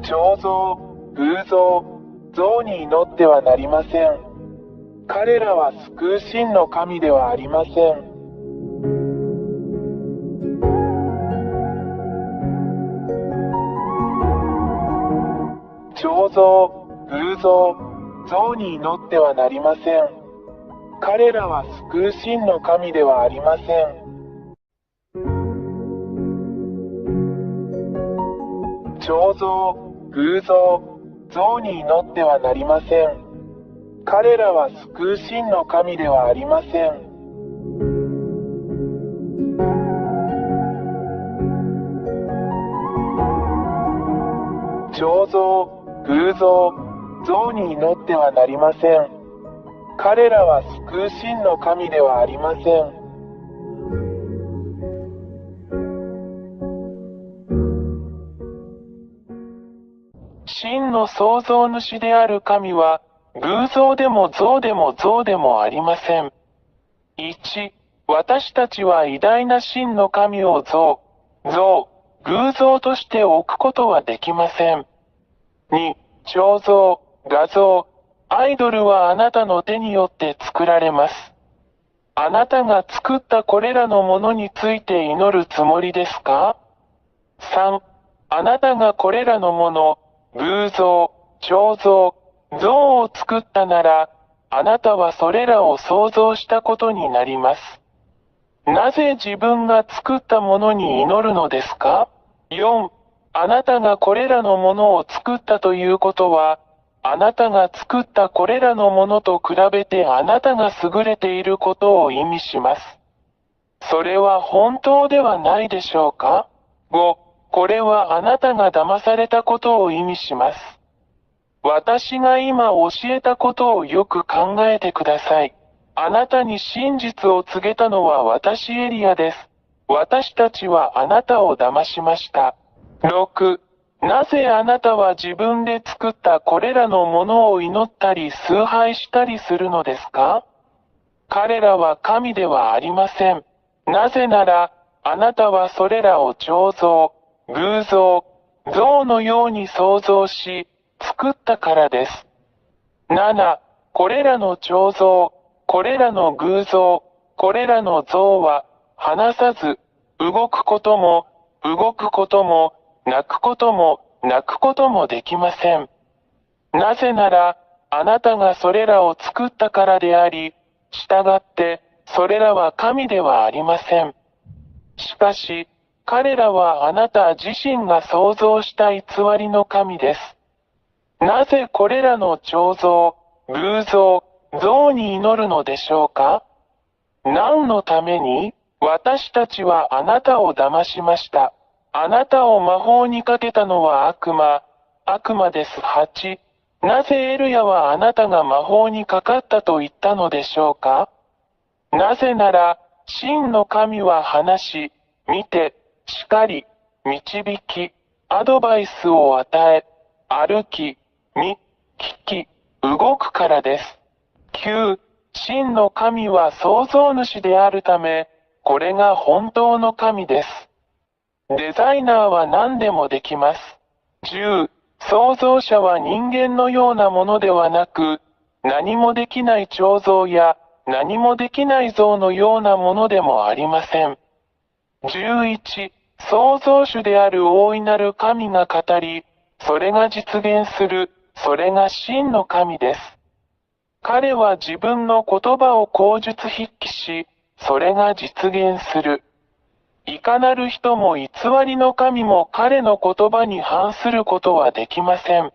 彫像、偶像、像に祈ってはなりません。彼らは救う真の神ではありません。彫像、偶像、像に祈ってはなりません。彼らは救う真の神ではありません。彫像、偶像、像に祈ってはなりません。彼らは救う真の神ではありません。彫像、偶像、像に祈ってはなりません。彼らは救う真の神ではありません。真の創造主である神は、偶像でも像でも像でもありません。1、私たちは偉大な真の神を像、偶像として置くことはできません。2、彫像、画像、アイドルはあなたの手によって作られます。あなたが作ったこれらのものについて祈るつもりですか？ 3、あなたがこれらのもの、偶像、彫像、像を作ったなら、あなたはそれらを創造したことになります。なぜ自分が作ったものに祈るのですか？ 4、あなたがこれらのものを作ったということは、あなたが作ったこれらのものと比べてあなたが優れていることを意味します。それは本当ではないでしょうか？ 5、これはあなたが騙されたことを意味します。私が今教えたことをよく考えてください。あなたに真実を告げたのは私エリアです。私たちはあなたを騙しました。6、なぜあなたは自分で作ったこれらのものを祈ったり崇拝したりするのですか？彼らは神ではありません。なぜなら、あなたはそれらを彫像、偶像、像のように創造し、作ったからです。7、これらの彫像、これらの偶像、これらの像は、話さず、動くことも、泣くことも、泣くこともできません。なぜなら、あなたがそれらを作ったからであり、従って、それらは神ではありません。しかし、彼らはあなた自身が創造した偽りの神です。なぜこれらの彫像、偶像、像に祈るのでしょうか？何のために？私たちはあなたを騙しました。あなたを魔法にかけたのは悪魔です。8、なぜエルヤはあなたが魔法にかかったと言ったのでしょうか？なぜなら、真の神は話し、見て、叱り、導き、アドバイスを与え、歩き、見、聞き、動くからです。9、真の神は創造主であるため、これが本当の神です。デザイナーは何でもできます。10、創造者は人間のようなものではなく、何もできない彫像や、何もできない像のようなものでもありません。11、創造主である大いなる神が語り、それが実現する、それが真の神です。彼は自分の言葉を口述筆記し、それが実現する。いかなる人も偽りの神も彼の言葉に反することはできません。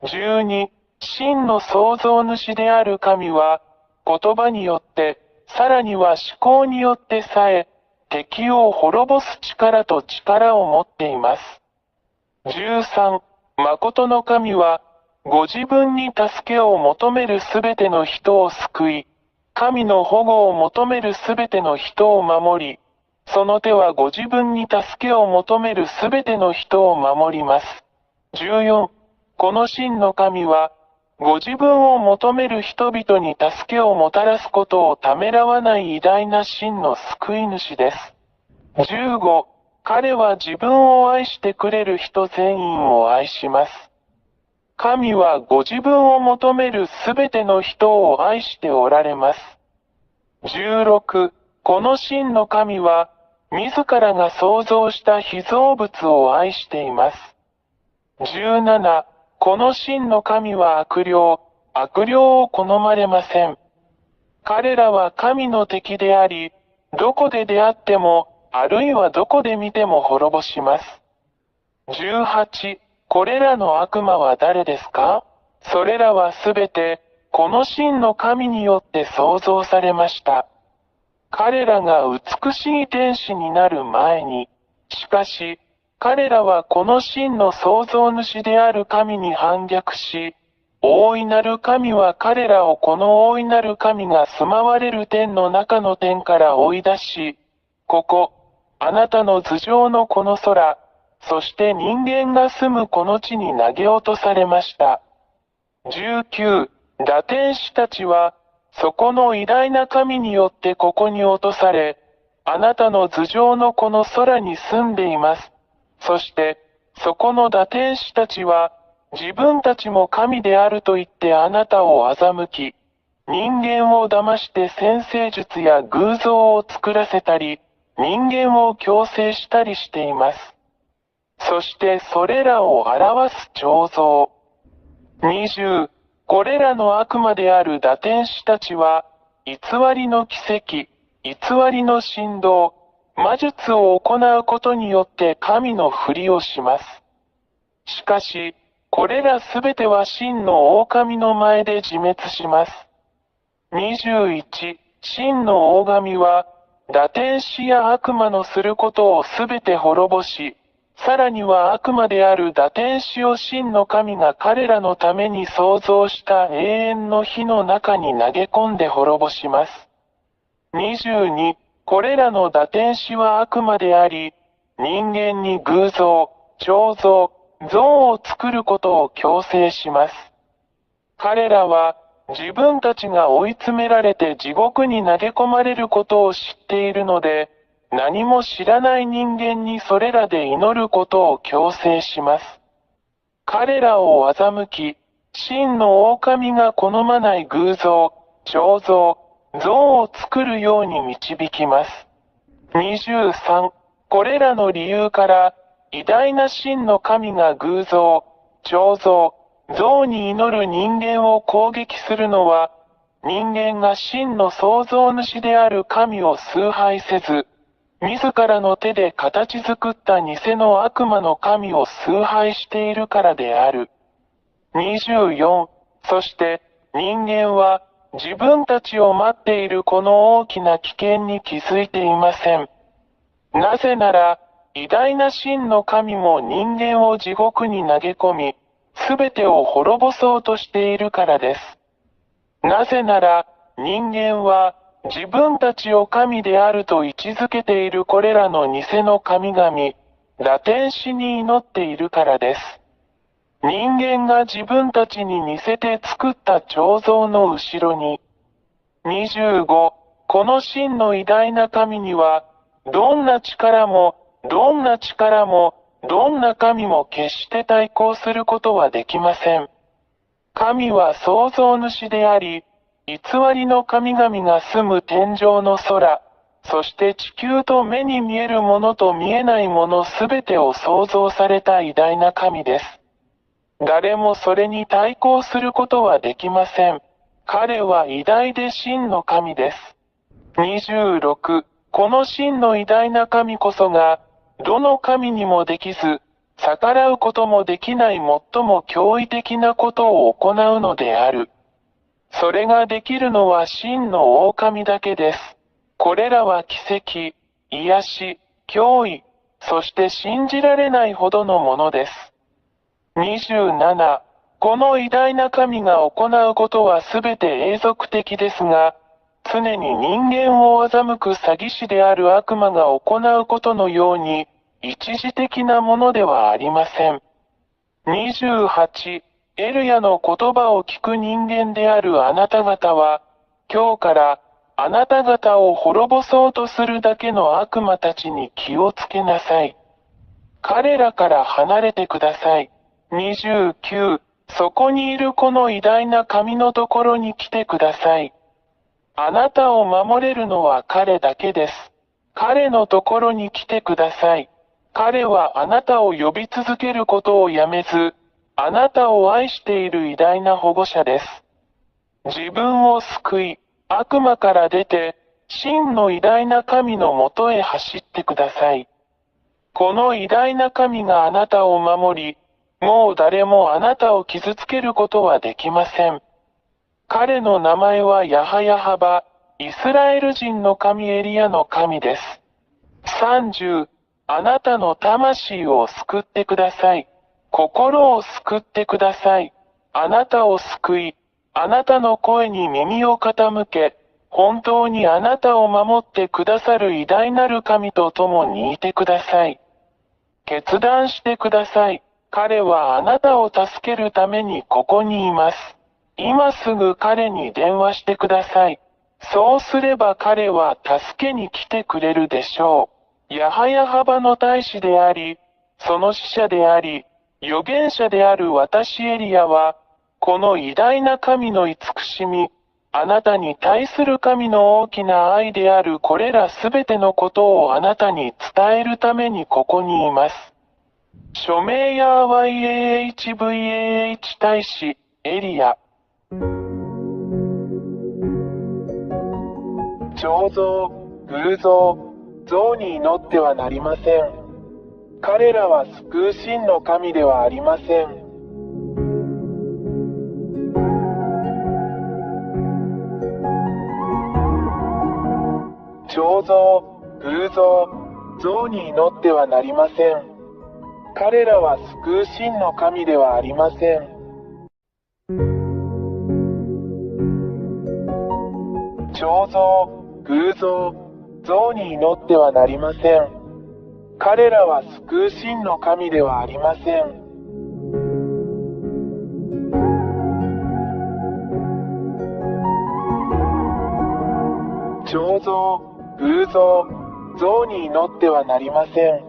12、真の創造主である神は、言葉によって、さらには思考によってさえ、敵を滅ぼす力と力を持っています。13、誠の神は、ご自分に助けを求めるすべての人を救い、神の保護を求めるすべての人を守り、その手はご自分に助けを求めるすべての人を守ります。14、この真の神は、ご自分を求める人々に助けをもたらすことをためらわない偉大な真の救い主です。15、彼は自分を愛してくれる人全員を愛します。神はご自分を求めるすべての人を愛しておられます。16、この真の神は、自らが創造した被造物を愛しています。17、この真の神は悪霊を好まれません。彼らは神の敵であり、どこで出会っても、あるいはどこで見ても滅ぼします。18、これらの悪魔は誰ですか？それらはすべて、この真の神によって創造されました。彼らが美しい天使になる前に、しかし、彼らはこの真の創造主である神に反逆し、大いなる神は彼らをこの大いなる神が住まわれる天の中の天から追い出し、ここ、あなたの頭上のこの空、そして人間が住むこの地に投げ落とされました。19、堕天使たちは、そこの偉大な神によってここに落とされ、あなたの頭上のこの空に住んでいます。そして、そこの堕天使たちは、自分たちも神であると言ってあなたを欺き、人間を騙して占星術や偶像を作らせたり、人間を強制したりしています。そしてそれらを表す彫像。20、これらの悪魔である堕天使たちは、偽りの奇跡、偽りの神道、魔術を行うことによって神のふりをします。しかし、これらすべては真の狼の前で自滅します。21、真の大神は、堕天使や悪魔のすることをすべて滅ぼし、さらには悪魔である堕天使を真の神が彼らのために創造した永遠の火の中に投げ込んで滅ぼします。22、これらの堕天使は悪魔であり、人間に偶像、彫像、像を作ることを強制します。彼らは、自分たちが追い詰められて地獄に投げ込まれることを知っているので、何も知らない人間にそれらで祈ることを強制します。彼らを欺き、真の狼が好まない偶像、彫像、像を作るように導きます。23、これらの理由から、偉大な真の神が偶像、彫像、像に祈る人間を攻撃するのは、人間が真の創造主である神を崇拝せず、自らの手で形作った偽の悪魔の神を崇拝しているからである。24、そして人間は自分たちを待っているこの大きな危険に気づいていません。なぜなら、偉大な真の神も人間を地獄に投げ込み、すべてを滅ぼそうとしているからです。なぜなら、人間は、自分たちを神であると位置づけているこれらの偽の神々、堕天使に祈っているからです。人間が自分たちに似せて作った彫像の後ろに。25、この真の偉大な神には、どんな力も、どんな神も決して対抗することはできません。神は創造主であり、偽りの神々が住む天上の空、そして地球と目に見えるものと見えないものすべてを創造された偉大な神です。誰もそれに対抗することはできません。彼は偉大で真の神です。26、この真の偉大な神こそが、どの神にもできず、逆らうこともできない最も驚異的なことを行うのである。それができるのは真の狼だけです。これらは奇跡、癒し、脅威、そして信じられないほどのものです。27、この偉大な神が行うことはすべて永続的ですが、常に人間を欺く詐欺師である悪魔が行うことのように、一時的なものではありません。28、エルヤの言葉を聞く人間であるあなた方は、今日からあなた方を滅ぼそうとするだけの悪魔たちに気をつけなさい。彼らから離れてください。29、そこにいるこの偉大な神のところに来てください。あなたを守れるのは彼だけです。彼のところに来てください。彼はあなたを呼び続けることをやめず、あなたを愛している偉大な保護者です。自分を救い、悪魔から出て、真の偉大な神のもとへ走ってください。この偉大な神があなたを守り、もう誰もあなたを傷つけることはできません。彼の名前はヤハヤハバ、イスラエル人の神エリアの神です。30、あなたの魂を救ってください。心を救ってください。あなたを救い、あなたの声に耳を傾け、本当にあなたを守ってくださる偉大なる神と共にいてください。決断してください。彼はあなたを助けるためにここにいます。今すぐ彼に電話してください。そうすれば彼は助けに来てくれるでしょう。ヤハヤハバの大使であり、その使者であり、預言者である私エリアは、この偉大な神の慈しみ、あなたに対する神の大きな愛であるこれらすべてのことをあなたに伝えるためにここにいます。署名や YAHVAH 大使、エリア。彫像、偶像、像に祈ってはなりません。彼らは救う真の神ではありません。彫像、偶像、像に祈ってはなりません。彼らは救う真の神ではありません。彫像、偶像、像に祈ってはなりません。彼らは救う真の神ではありません。彫像、偶像、像に祈ってはなりません。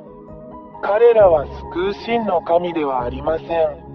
彼らは救う真の神ではありません。